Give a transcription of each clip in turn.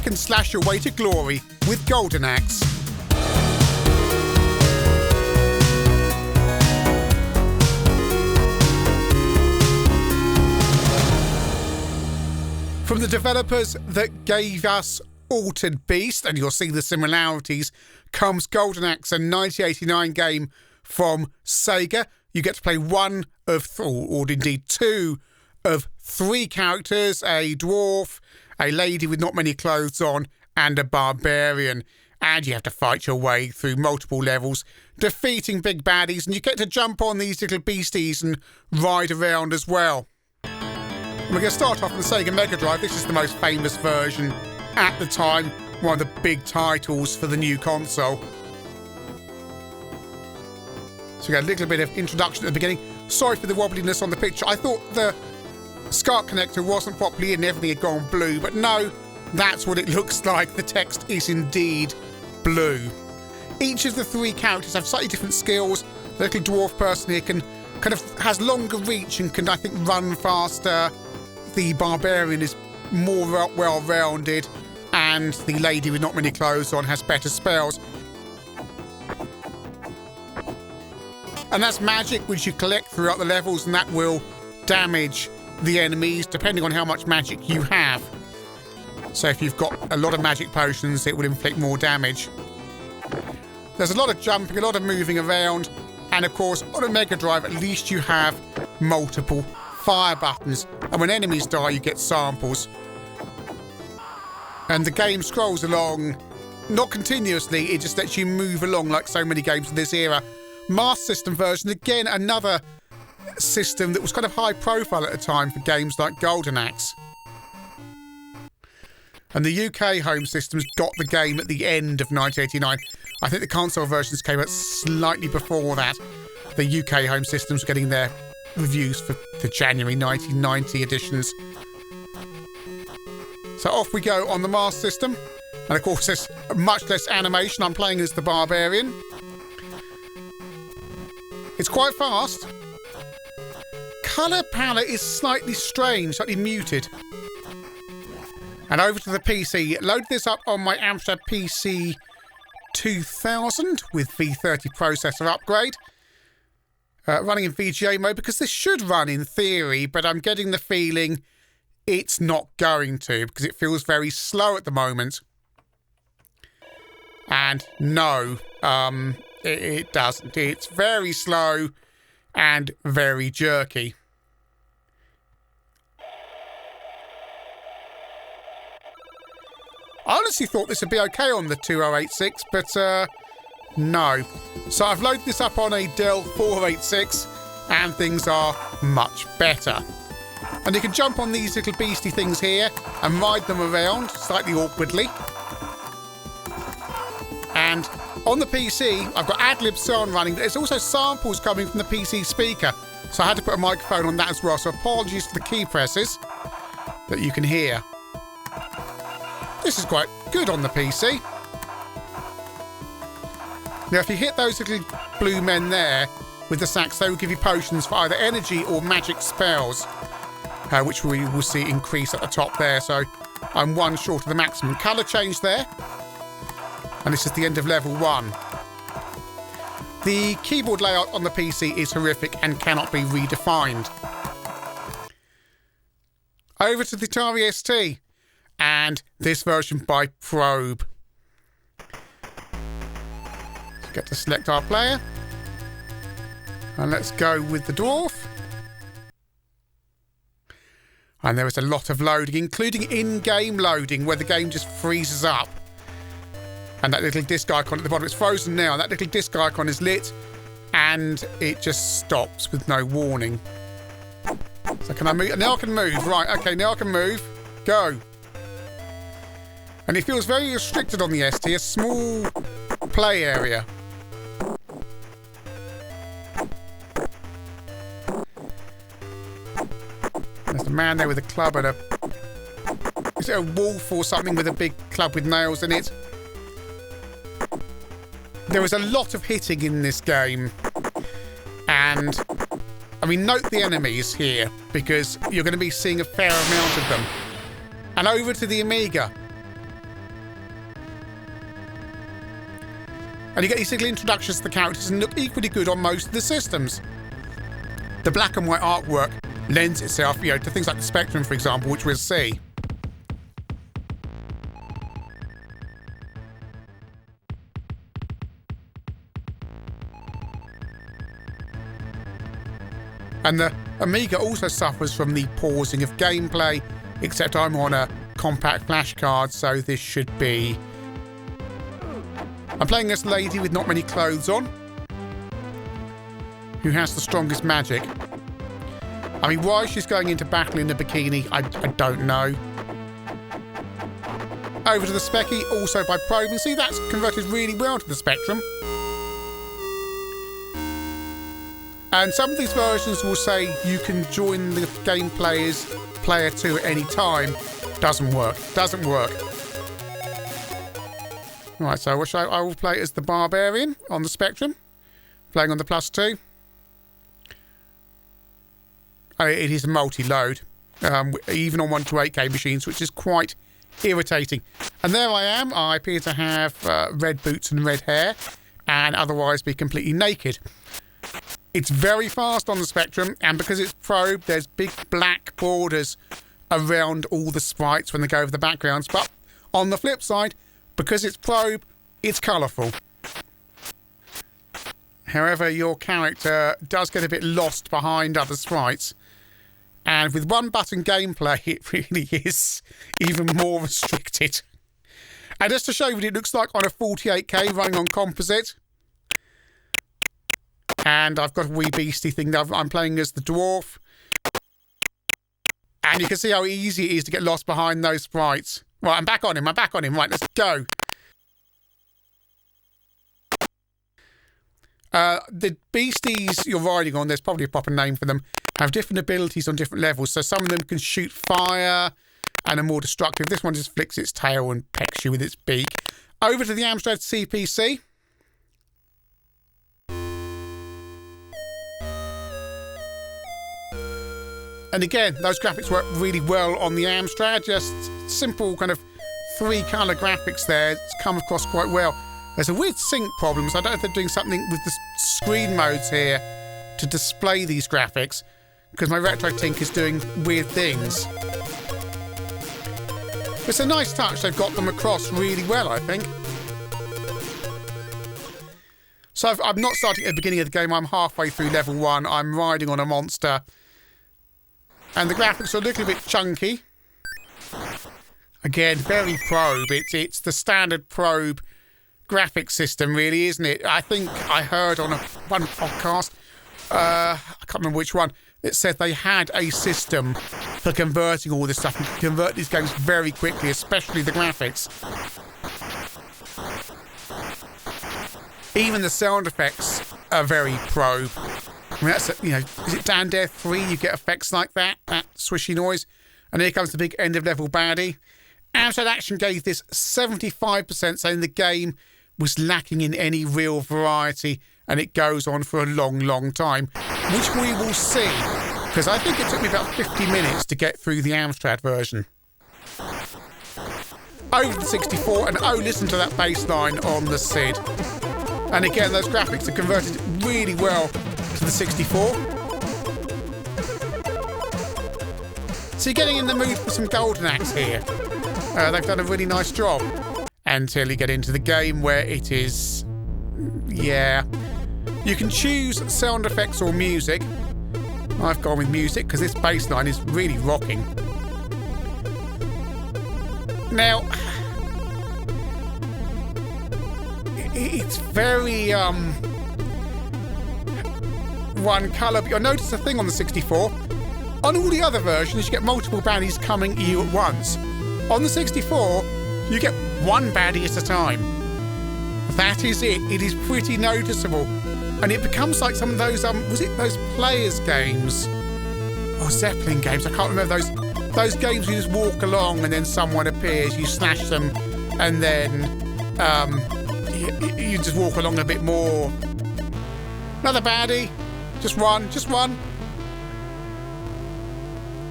and slash your way to glory with Golden Axe. From the developers that gave us Altered Beast, and you'll see the similarities, comes Golden Axe, a 1989 game from Sega. You get to play one of, or indeed two of three characters, a dwarf, a lady with not many clothes on, and a barbarian. And you have to fight your way through multiple levels, defeating big baddies, and you get to jump on these little beasties and ride around as well. And we're going to start off on the Sega Megadrive. This is the most famous version at the time, one of the big titles for the new console. So we got a little bit of introduction at the beginning. Sorry for the wobbliness on the picture. I thought the SCART connector wasn't properly in, everything had gone blue, but no, that's what it looks like. The text is indeed blue. Each of the three characters have slightly different skills. The little dwarf person here has longer reach and can, I think, run faster. The barbarian is more well-rounded, and the lady with not many clothes on has better spells. And that's magic which you collect throughout the levels, and that will damage the enemies depending on how much magic you have. So if you've got a lot of magic potions, it will inflict more damage. There's a lot of jumping, a lot of moving around, and of course on a Mega Drive at least you have multiple fire buttons, and when enemies die you get samples. And the game scrolls along, not continuously, it just lets you move along like so many games in this era. Master System version, again another system that was kind of high profile at the time for games like Golden Axe. And the UK home systems got the game at the end of 1989. I think the console versions came out slightly before that. The UK home systems were getting their reviews for the January 1990 editions. So off we go on the Master System. And of course there's much less animation. I'm playing as the barbarian. It's quite fast. Colour palette is slightly strange, slightly muted. And over to the PC. Load this up on my Amstrad PC 2000 with V30 processor upgrade. Running in VGA mode, because this should run in theory, but I'm getting the feeling it's not going to, because it feels very slow at the moment. And no, it doesn't. It's very slow and very jerky. I honestly thought this would be okay on the 2086, but no. So I've loaded this up on a Dell 486 and things are much better. And you can jump on these little beastie things here and ride them around slightly awkwardly. And on the PC, I've got ad-lib sound running, but there's also samples coming from the PC speaker. So I had to put a microphone on that as well. So apologies for the key presses that you can hear. This is quite good on the PC. Now, if you hit those little blue men there with the sacks, they will give you potions for either energy or magic spells, which we will see increase at the top there. So I'm one short of the maximum. Colour change there. And this is the end of level 1. The keyboard layout on the PC is horrific and cannot be redefined. Over to the Atari ST. And this version by Probe. Let's get to select our player. And let's go with the dwarf. And there is a lot of loading, including in-game loading, where the game just freezes up. And that little disc icon at the bottom, it's frozen now. That little disc icon is lit, and it just stops with no warning. So can I move? Now I can move. Right, okay, now I can move. Go. And it feels very restricted on the ST, a small play area. There's a man there with a club and is it a wolf or something with a big club with nails in it? There is a lot of hitting in this game. And, I mean, note the enemies here, because you're going to be seeing a fair amount of them. And over to the Amiga. And you get these little introductions to the characters and look equally good on most of the systems. The black and white artwork lends itself, to things like the Spectrum, for example, which we'll see. And the Amiga also suffers from the pausing of gameplay, except I'm on a compact flash card, so this should be... I'm playing this lady with not many clothes on, who has the strongest magic. I mean, why she's going into battle in a bikini, I don't know. Over to the Specky, also by probing. See, that's converted really well to the Spectrum. And some of these versions will say you can join the game player's player 2 at any time. Doesn't work. Doesn't work. Right, so I will play as the Barbarian on the Spectrum. Playing on the Plus 2. It is a multi-load. Even on 128K machines, which is quite irritating. And there I am. I appear to have red boots and red hair. And otherwise be completely naked. It's very fast on the Spectrum, and because it's probed, there's big black borders around all the sprites when they go over the backgrounds. But on the flip side, because it's probe, it's colourful. However, your character does get a bit lost behind other sprites. And with one-button gameplay, it really is even more restricted. And just to show you what it looks like on a 48K running on composite. And I've got a wee beastie thing that I'm playing as the dwarf. And you can see how easy it is to get lost behind those sprites. Right, I'm back on him. Right, let's go. The beasties you're riding on, there's probably a proper name for them, have different abilities on different levels. So some of them can shoot fire and are more destructive. This one just flicks its tail and pecks you with its beak. Over to the Amstrad CPC. And again, those graphics work really well on the Amstrad. Just simple kind of 3-colour graphics there. It's come across quite well. There's a weird sync problem, so I don't know if they're doing something with the screen modes here to display these graphics, because my RetroTink is doing weird things. It's a nice touch. They've got them across really well, I think. So I'm not starting at the beginning of the game. I'm halfway through level 1. I'm riding on a monster. And the graphics are a little bit chunky. Again, very probe. It's the standard probe graphics system, really, isn't it? I think I heard on one podcast, I can't remember which one, it said they had a system for converting all this stuff and convert these games very quickly, especially the graphics. Even the sound effects are very probe. I mean, that's, is it Dan Dare 3? You get effects like that swishy noise. And here comes the big end of level baddie. Amstrad Action gave this 75%, saying the game was lacking in any real variety, and it goes on for a long, long time, which we will see, because I think it took me about 50 minutes to get through the Amstrad version. Over the 64, and oh, listen to that bass line on the SID. And again, those graphics are converted really well to the 64. So you're getting in the mood for some Golden Axe here. They've done a really nice job. Until you get into the game where it is... yeah. You can choose sound effects or music. I've gone with music because this bass line is really rocking. Now... it's very, one colour, but you'll notice a thing on the 64. On all the other versions, you get multiple baddies coming at you at once. On the 64, you get one baddie at a time. That is it. It is pretty noticeable. And it becomes like some of those, was it those Players games? Or Zeppelin games? I can't remember those games you just walk along and then someone appears, you slash them, and then, you just walk along a bit more. Another baddie. Just one.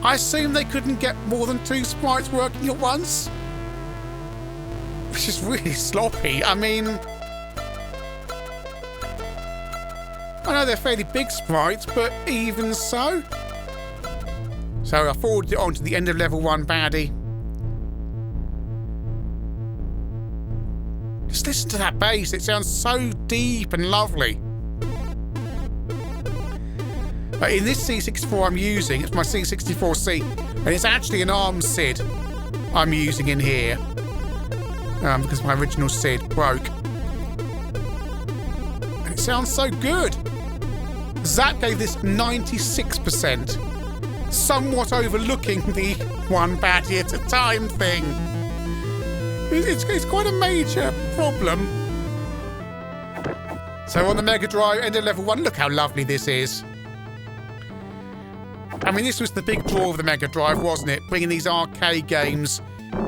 I assume they couldn't get more than 2 sprites working at once. Which is really sloppy. I mean, I know they're fairly big sprites, but even so. So I forwarded it on to the end of level 1 baddie. Just listen to that bass, it sounds so deep and lovely. But in this C64 I'm using, it's my C64C, and it's actually an ARM SID I'm using in here. Because my original SID broke. And it sounds so good. Zap gave this 96%, somewhat overlooking the one baddie at a time thing. It's quite a major problem. So on the Megadrive, end of level 1, look how lovely this is. I mean, this was the big draw of the Megadrive, wasn't it? Bringing these arcade games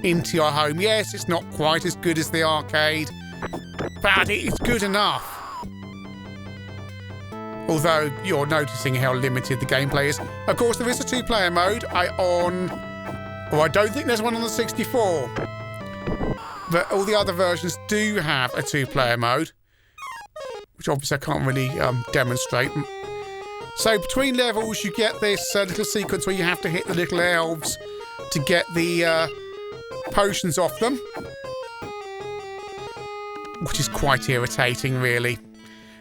into your home. Yes, it's not quite as good as the arcade, but it's good enough. Although you're noticing how limited the gameplay is. Of course, there is a 2-player mode. I don't think there's one on the 64. But all the other versions do have a 2-player mode, which obviously I can't really demonstrate. So between levels, you get this little sequence where you have to hit the little elves to get the potions off them, which is quite irritating, really.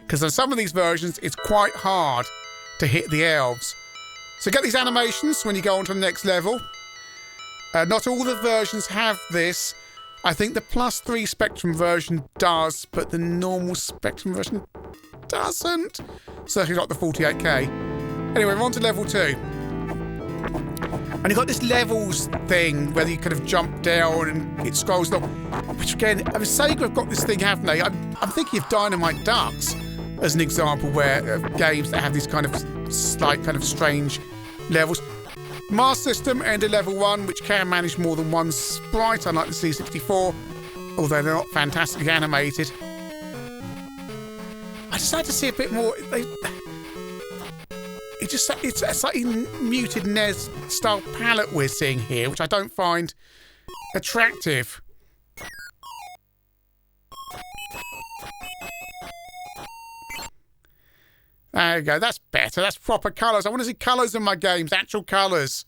Because on some of these versions, it's quite hard to hit the elves. So get these animations when you go on to the next level. Not all the versions have this. I think the +3 Spectrum version does, but the normal Spectrum version doesn't. Certainly not the 48K. Anyway, we're on to level 2. And you've got this levels thing, where you kind of jump down and it scrolls along. Which again, I mean, Sega have got this thing, haven't they? I'm thinking of Dynamite Ducks as an example where games that have these kind of slight, kind of strange levels. Master System, end of level 1, which can manage more than one sprite, unlike the C64, although they're not fantastically animated. I just like to see a bit more. It's a slightly muted NES style palette we're seeing here, which I don't find attractive. There you go, that's better. That's proper colours. I want to see colours in my games, actual colours.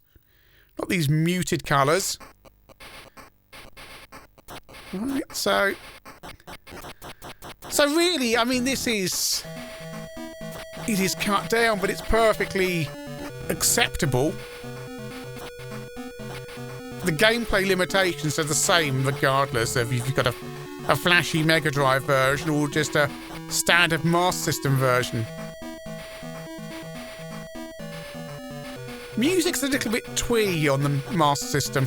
Not these muted colours. Right, so really, I mean, it is cut down, but it's perfectly acceptable. The gameplay limitations are the same regardless of if you've got a flashy Megadrive version or just a standard Master System version. Music's a little bit twee on the Master System.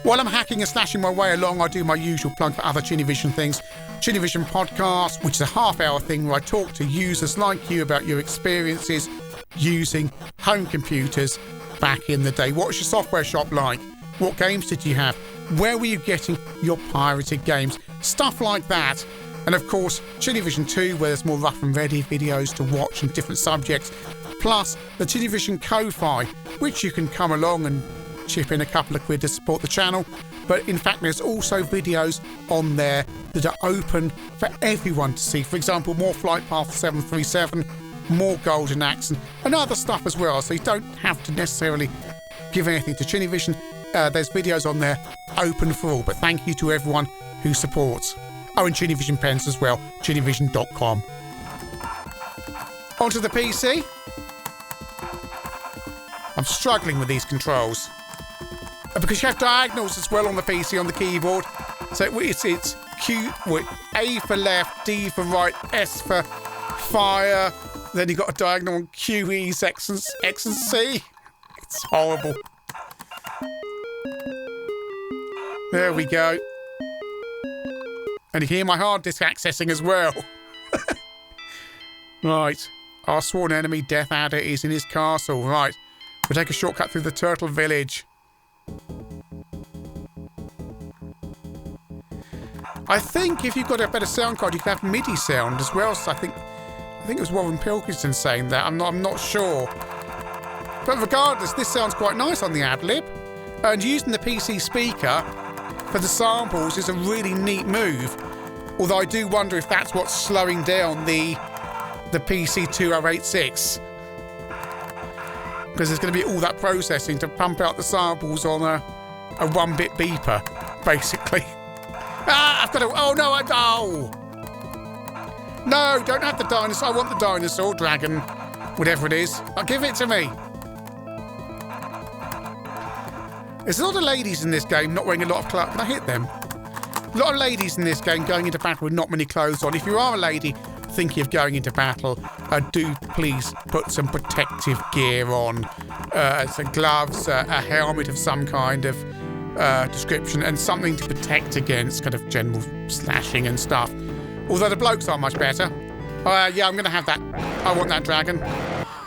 While I'm hacking and slashing my way along, I do my usual plug for other ChinnyVision things. ChinnyVision Podcast, which is a half-hour thing where I talk to users like you about your experiences using home computers back in the day. What was your software shop like? What games did you have? Where were you getting your pirated games? Stuff like that. And of course, ChinnyVision 2, where there's more rough and ready videos to watch on different subjects. Plus, the ChinnyVision Ko-Fi, which you can come along and chip in a couple of quid to support the channel. But in fact, there's also videos on there that are open for everyone to see. For example, more Flight Path 737, more Golden Axe, and other stuff as well. So you don't have to necessarily give anything to ChinnyVision. There's videos on there open for all. But thank you to everyone who supports. Oh, and ChinnyVision pens as well, ChinnyVision.com. Onto the PC. I'm struggling with these controls. Because you have diagonals as well on the PC on the keyboard. So it's Q, A for left, D for right, S for fire. Then you've got a diagonal on Q, E, X and C. It's horrible. There we go. And you hear my hard disk accessing as well. Right. Our sworn enemy, Death Adder, is in his castle. Right. We'll take a shortcut through the Turtle Village. I think if you've got a better sound card, you can have MIDI sound as well. So I think it was Warren Pilkington saying that. I'm not sure. But regardless, this sounds quite nice on the ad-lib. And using the PC speaker for the samples is a really neat move. Although I do wonder if that's what's slowing down the PC 2086. Because there's going to be all that processing to pump out the samples on a 1-bit beeper, basically. Ah, I've got to... Oh, no, oh! No, don't have the dinosaur. I want the dinosaur, dragon, whatever it is. I'll give it to me. There's a lot of ladies in this game not wearing a lot of clothes. Can I hit them? A lot of ladies in this game going into battle with not many clothes on. If you are a lady thinking of going into battle, do please put some protective gear on. Some gloves, a helmet of some kind of description, and something to protect against kind of general slashing and stuff. Although the blokes aren't much better. Yeah, I'm going to have that. I want that dragon.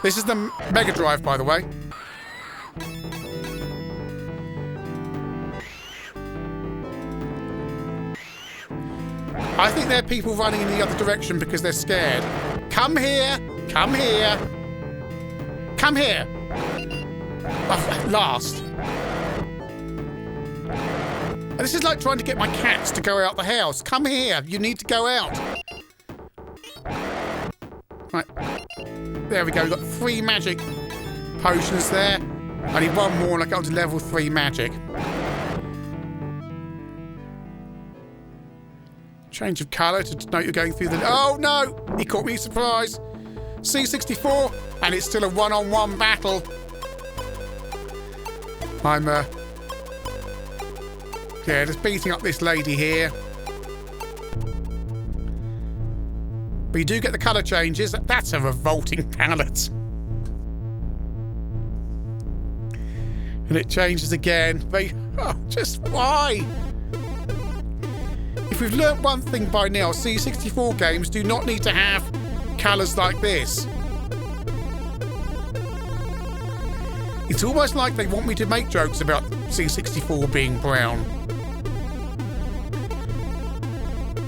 This is the Megadrive, by the way. I think there are people running in the other direction because they're scared. Come here! Come here! Come here! Oh, at last. This is like trying to get my cats to go out the house. Come here! You need to go out. Right. There we go. We've got 3 magic potions there. I need 1 more and I go to level 3 magic. Change of colour to denote you're going through the... Oh, no! He caught me surprise. C64, and it's still a one-on-one battle. I'm, yeah, just beating up this lady here. But you do get the colour changes. That's a revolting palette. And it changes again. Oh, just why? If we've learnt one thing by now, C64 games do not need to have colours like this. It's almost like they want me to make jokes about C64 being brown.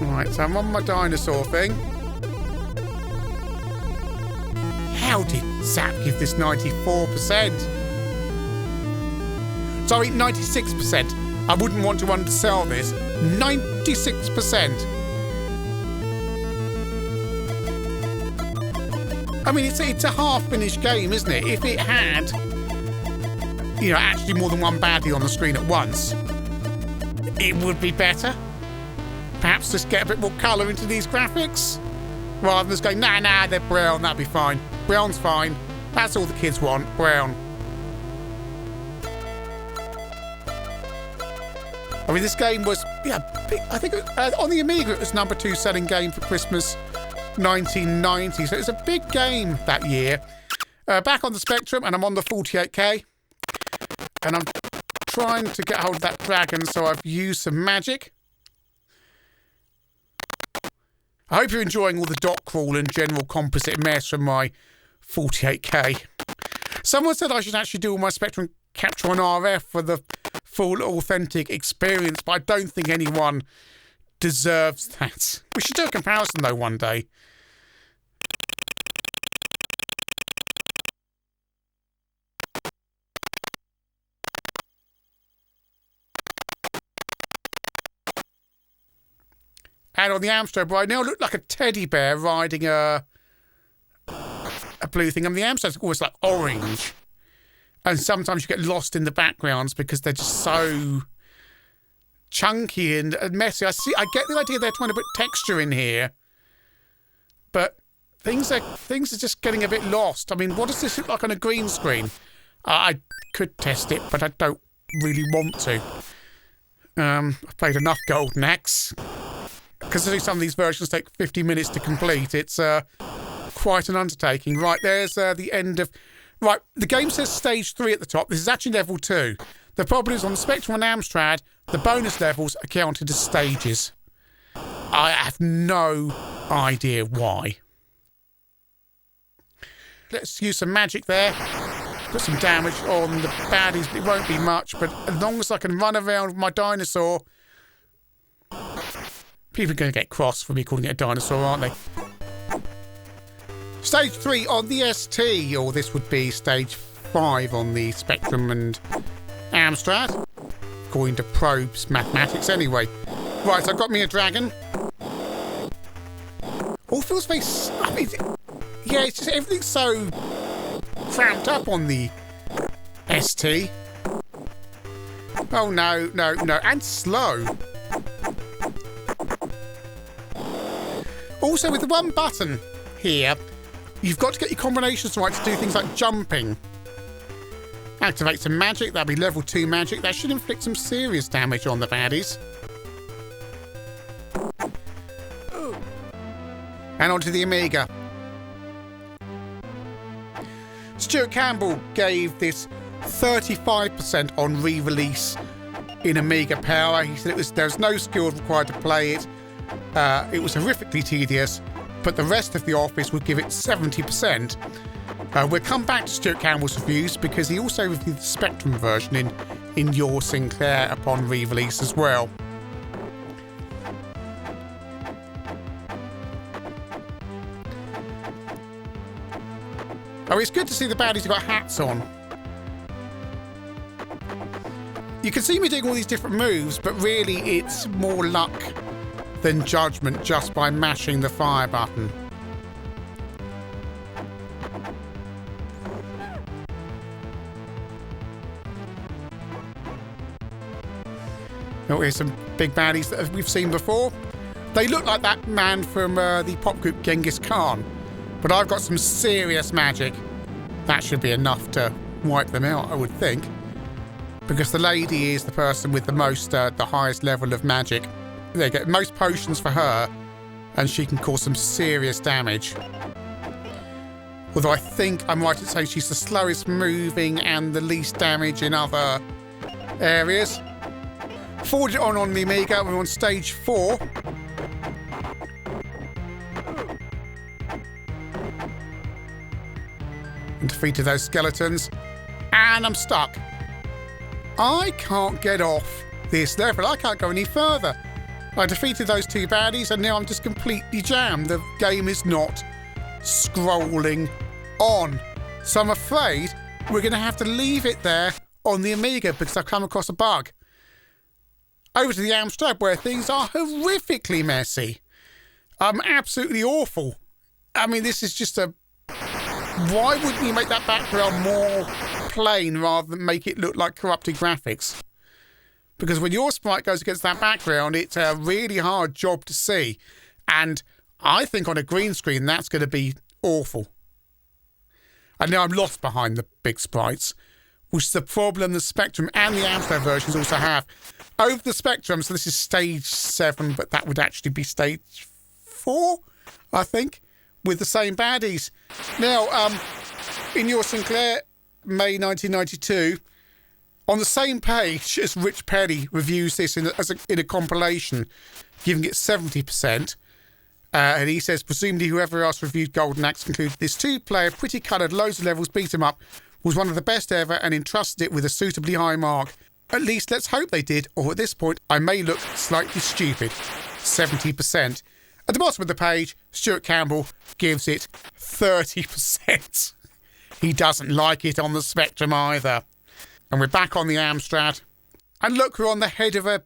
Right, so I'm on my dinosaur thing. How did Zap give this 94%? Sorry, 96%. I wouldn't want to undersell this. 96%. I mean, it's a half-finished game, isn't it? If it had, you know, actually more than one baddie on the screen at once, it would be better. Perhaps just get a bit more colour into these graphics, rather than just going, nah, they're brown, that'd be fine. Brown's fine. That's all the kids want, brown. I mean, this game was, yeah, I think on the Amiga it was #2 selling game for Christmas 1990. So it was a big game that year. Back on the Spectrum, and I'm on the 48K. And I'm trying to get hold of that dragon, so I've used some magic. I hope you're enjoying all the dot crawl and general composite mess from my 48K. Someone said I should actually do all my Spectrum capture on RF for the full authentic experience, but I don't think anyone deserves that. We should do a comparison though one day. And on the Amstrad, but I now look like a teddy bear riding a blue thing. And the Amstrad's always like orange. And sometimes you get lost in the backgrounds because they're just so chunky and messy. I get the idea they're trying to put texture in here, but things are just getting a bit lost. I mean, what does this look like on a green screen? I could test it, but I don't really want to. I've played enough Golden Axe. Considering some of these versions take 50 minutes to complete, it's quite an undertaking. Right, there's the end of... Right, the game says stage 3 at the top. This is actually level 2. The problem is on the Spectrum and Amstrad, the bonus levels are counted as stages. I have no idea why. Let's use some magic there. Put some damage on the baddies. It won't be much, but as long as I can run around with my dinosaur... People are going to get cross for me calling it a dinosaur, aren't they? Stage 3 on the ST, or this would be stage 5 on the Spectrum and Amstrad, according to Probe's mathematics anyway. Right, so I've got me a dragon. All feels very... I mean, yeah, it's just everything's so cramped up on the ST. Oh, no, no, no. And slow. Also, with the one button here, you've got to get your combinations right to do things like jumping. Activate some magic. That'll be level 2 magic. That should inflict some serious damage on the baddies. And onto the Amiga. Stuart Campbell gave this 35% on re-release in Amiga Power. He said there was no skill required to play it. It was horrifically tedious, but the rest of the office would give it 70%. We'll come back to Stuart Campbell's reviews because he also reviewed the Spectrum version in your Sinclair upon re-release as well. Oh, it's good to see the baddies have got hats on. You can see me doing all these different moves, but really it's more luck than judgment just by mashing the fire button. Oh, here's some big baddies that we've seen before. They look like that man from the pop group Genghis Khan. But I've got some serious magic. That should be enough to wipe them out, I would think. Because the lady is the person with the most, the highest level of magic. They get most potions for her, and she can cause some serious damage. Although I think I'm right to say she's the slowest moving and the least damage in other areas. Forward it on the Amiga, we're on stage 4. And defeated those skeletons. And I'm stuck. I can't get off this level. I can't go any further. I defeated those 2 baddies and now I'm just completely jammed. The game is not scrolling on. So I'm afraid we're going to have to leave it there on the Amiga because I've come across a bug. Over to the Amstrad where things are horrifically messy. Absolutely awful. I mean, this is just a... Why wouldn't you make that background more plain rather than make it look like corrupted graphics? Because when your sprite goes against that background, it's a really hard job to see. And I think on a green screen, that's going to be awful. And now I'm lost behind the big sprites, which is the problem the Spectrum and the Amstrad versions also have. Over the Spectrum, so this is stage 7, but that would actually be stage 4, I think, with the same baddies. Now, in your Sinclair, May 1992, on the same page as Rich Perry reviews this in a compilation, giving it 70%, and he says, presumably whoever else reviewed Golden Axe concluded this 2-player, pretty coloured, loads of levels, beat 'em up, was one of the best ever and entrusted it with a suitably high mark. At least let's hope they did, or at this point I may look slightly stupid. 70%. At the bottom of the page, Stuart Campbell gives it 30%. He doesn't like it on the Spectrum either. And we're back on the Amstrad. And look, we're on the head of a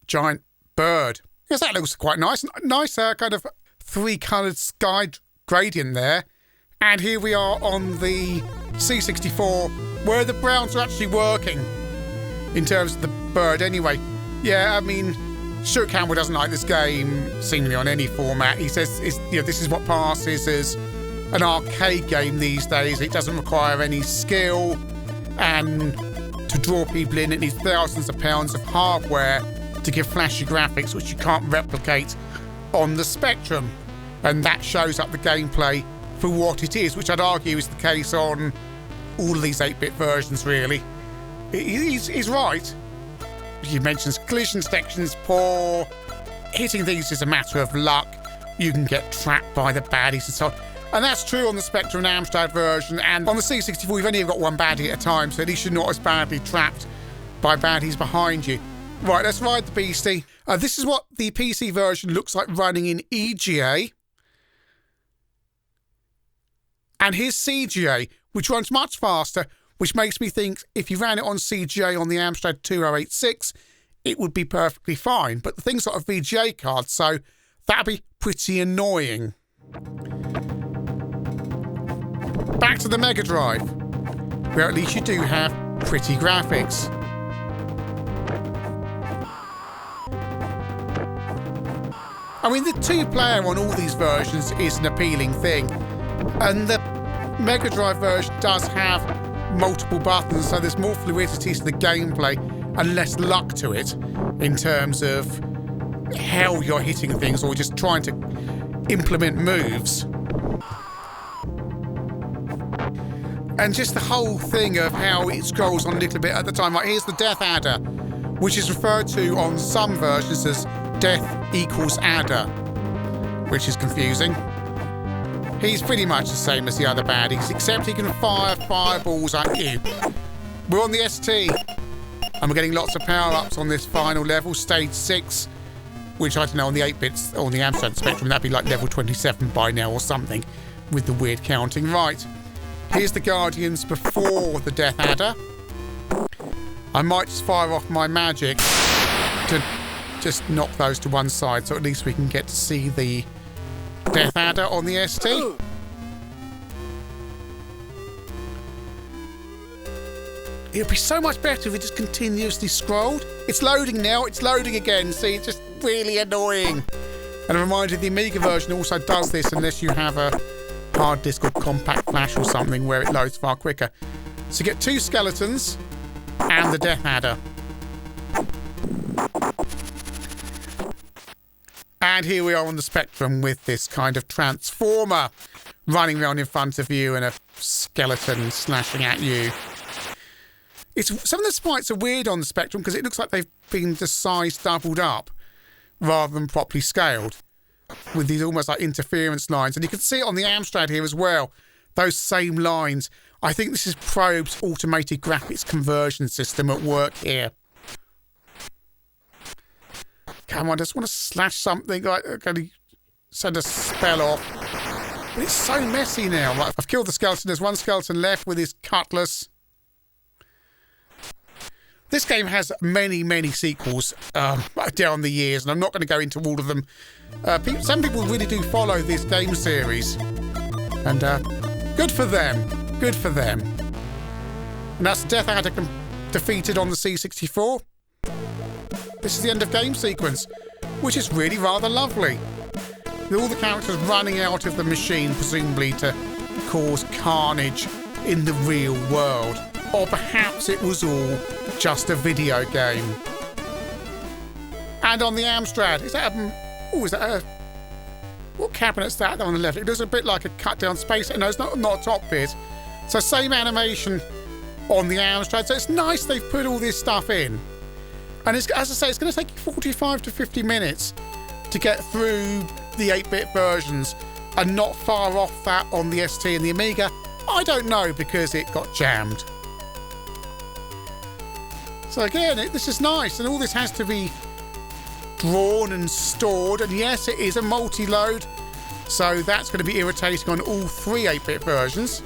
giant bird. Yes, that looks quite nice. Nice kind of 3-coloured sky gradient there. And here we are on the C64, where the browns are actually working in terms of the bird anyway. Yeah, I mean, Stuart Campbell doesn't like this game seemingly on any format. He says this is what passes as an arcade game these days. It doesn't require any skill, and to draw people in it needs thousands of pounds of hardware to give flashy graphics which you can't replicate on the Spectrum. And that shows up the gameplay for what it is, which I'd argue is the case on all of these 8-bit versions, really. He's right. He mentions collision detection's poor. Hitting things is a matter of luck. You can get trapped by the baddies and so on. And that's true on the Spectrum and Amstrad version. And on the C64, you've only got one baddie at a time, so at least you're not as badly trapped by baddies behind you. Right, let's ride the beastie. This is what the PC version looks like running in EGA. And here's CGA, which runs much faster, which makes me think if you ran it on CGA on the Amstrad 2086, it would be perfectly fine. But the thing's got a VGA card, so that'd be pretty annoying. Back to the Megadrive, where at least you do have pretty graphics. I mean, the two-player on all these versions is an appealing thing, and the Mega Drive version does have multiple buttons, so there's more fluidity to the gameplay and less luck to it in terms of how you're hitting things or just trying to implement moves. And just the whole thing of how it scrolls on a little bit at the time. Like, here's the Death Adder, which is referred to on some versions as Death equals Adder, which is confusing. He's pretty much the same as the other baddies, except he can fire fireballs at you. We're on the ST, and we're getting lots of power-ups on this final level, stage 6, which I don't know, on the 8-bits, on the Amstrad Spectrum, that'd be like level 27 by now or something, with the weird counting. Right, here's the Guardians before the Death Adder. I might just fire off my magic to just knock those to one side, so at least we can get to see the Death Adder on the ST. It would be so much better if it just continuously scrolled. It's loading now, it's loading again. See, it's just really annoying. And a reminder, the Amiga version also does this unless you have a hard disk or compact flash or something where it loads far quicker. So you get 2 skeletons and the Death Adder. And here we are on the Spectrum with this kind of transformer running around in front of you and a skeleton slashing at you. Some of the sprites are weird on the Spectrum because it looks like they've been the size doubled up rather than properly scaled, with these almost like interference lines. And you can see it on the Amstrad here as well, those same lines. I think this is Probe's automated graphics conversion system at work here. Come on, I just want to slash something, like send a spell off. But it's so messy now. Right, I've killed the skeleton. There's one skeleton left with his cutlass. This game has many, many sequels down the years, and I'm not going to go into all of them. Some people really do follow this game series, and good for them. Good for them. And that's Death Adder defeated on the C64. This is the end of game sequence, which is really rather lovely. With all the characters running out of the machine, presumably to cause carnage in the real world. Or perhaps it was all just a video game. And on the Amstrad, is that what cabinet's that on the left? It looks a bit like a cut down space. No, it's not a top bit. So same animation on the Amstrad. So it's nice they've put all this stuff in. And it's, as I say, it's going to take you 45 to 50 minutes to get through the 8-bit versions, and not far off that on the ST and the Amiga. I don't know, because it got jammed. So again, this is nice, and all this has to be drawn and stored, and yes, it is a multi-load, so that's going to be irritating on all 3 8-bit versions.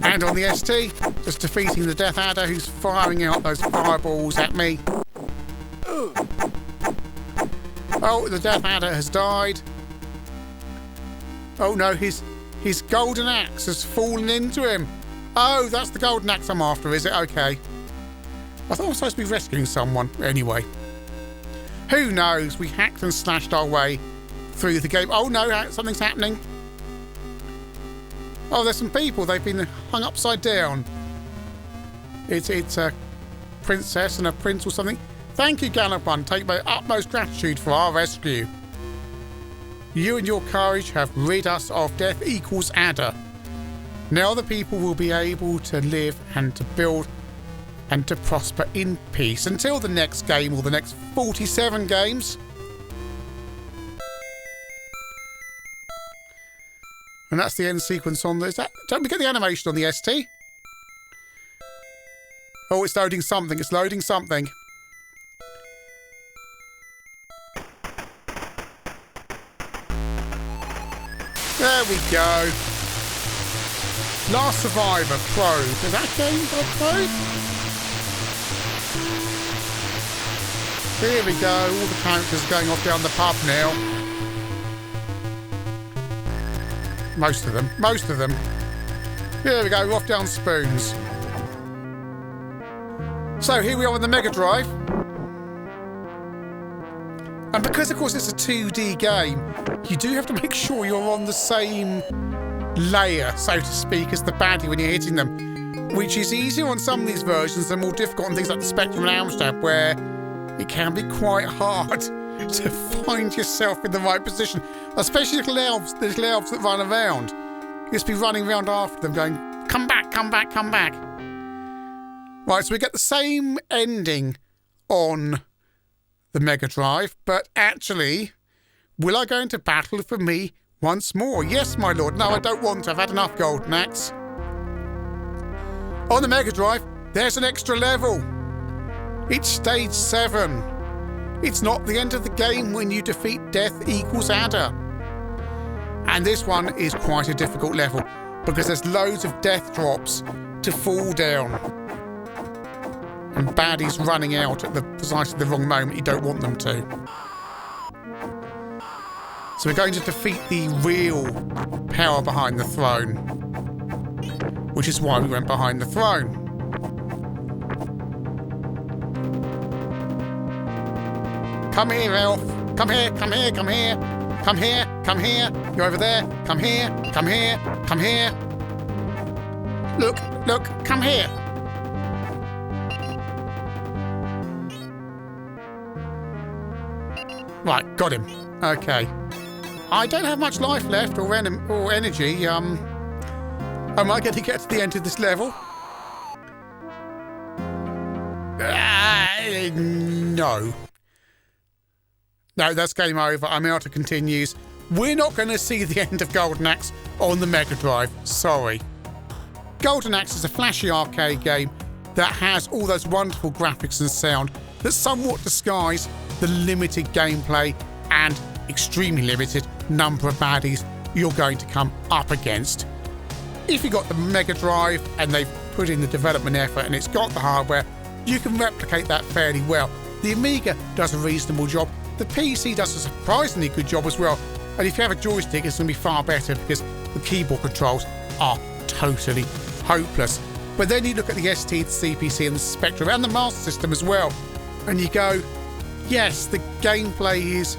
And on the ST, just defeating the Death Adder, who's firing out those fireballs at me. Oh, the Death Adder has died. Oh no, his golden axe has fallen into him. Oh, that's the golden axe I'm after, is it? Okay. I thought I was supposed to be rescuing someone. Anyway. Who knows? We hacked and slashed our way through the game. Oh no, something's happening. Oh, there's some people. They've been hung upside down. It's a princess and a prince or something. Thank you, Gallant One. Take my utmost gratitude for our rescue. You and your courage have rid us of Death equals Adder. Now the people will be able to live and to build and to prosper in peace until the next game, or the next 47 games. And that's the end sequence on this. Don't forget the animation on the ST. Oh, it's loading something. It's loading something. There we go. Last Survivor, Probe. Is that game called Probe? Here we go. All the characters going off down the pub now. Most of them. Most of them. Here we go, we're off down spoons. So here we are on the Mega Drive. And because, of course, it's a 2D game, you do have to make sure you're on the same layer, so to speak, as the baddie when you're hitting them, which is easier on some of these versions and more difficult on things like the Spectrum and Amstrad, where it can be quite hard to find yourself in the right position, especially little elves that run around. You just be running around after them going, come back, come back, come back. Right, so we get the same ending on the Mega Drive, but actually, will I go into battle for me once more? Yes, my lord. No, I don't want to. I've had enough Golden Axe. On the Mega Drive, there's an extra level. It's stage 7. It's not the end of the game when you defeat Death equals Adder. And this one is quite a difficult level because there's loads of death drops to fall down. And baddies running out at precisely the wrong moment you don't want them to. So we're going to defeat the real power behind the throne, which is why we went behind the throne. Come here, elf. Come here, come here, come here. Come here, come here. You're over there. Come here, come here, come here. Look, look, come here. Right, got him. Okay. I don't have much life left or energy. Am I going to get to the end of this level? No. No, that's game over. I'm out of continues. We're not going to see the end of Golden Axe on the Mega Drive. Sorry. Golden Axe is a flashy arcade game that has all those wonderful graphics and sound that somewhat disguise the limited gameplay and extremely limited number of baddies you're going to come up against. If you've got the Mega Drive and they've put in the development effort and it's got the hardware, you can replicate that fairly well. The Amiga does a reasonable job. The PC does a surprisingly good job as well. And if you have a joystick, it's going to be far better because the keyboard controls are totally hopeless. But then you look at the ST, the CPC and the Spectrum and the Master System as well, and you go, yes, the gameplay is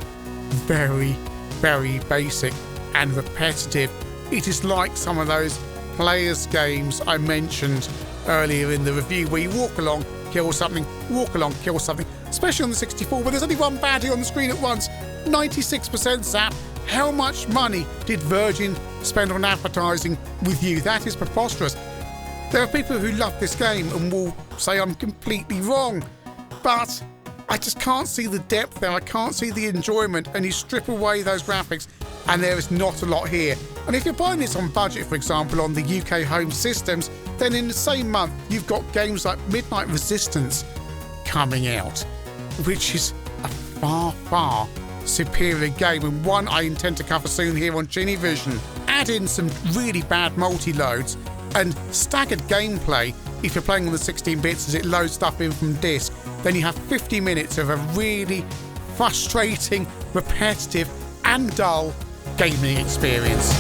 very, very basic and repetitive. It is like some of those players' games I mentioned earlier in the review where you walk along, kill something, walk along, kill something, especially on the 64 where there's only one baddie on the screen at once, 96% zap. How much money did Virgin spend on advertising with you? That is preposterous. There are people who love this game and will say I'm completely wrong, but I just can't see the depth there. I can't see the enjoyment, and you strip away those graphics and there is not a lot here. And if you're buying this on budget, for example, on the UK home systems, then in the same month you've got games like Midnight Resistance coming out, which is a far, far superior game, and one I intend to cover soon here on ChinnyVision. Add in some really bad multi-loads and staggered gameplay if you're playing on the 16-bits as it loads stuff in from disk, then you have 50 minutes of a really frustrating, repetitive and dull gaming experience.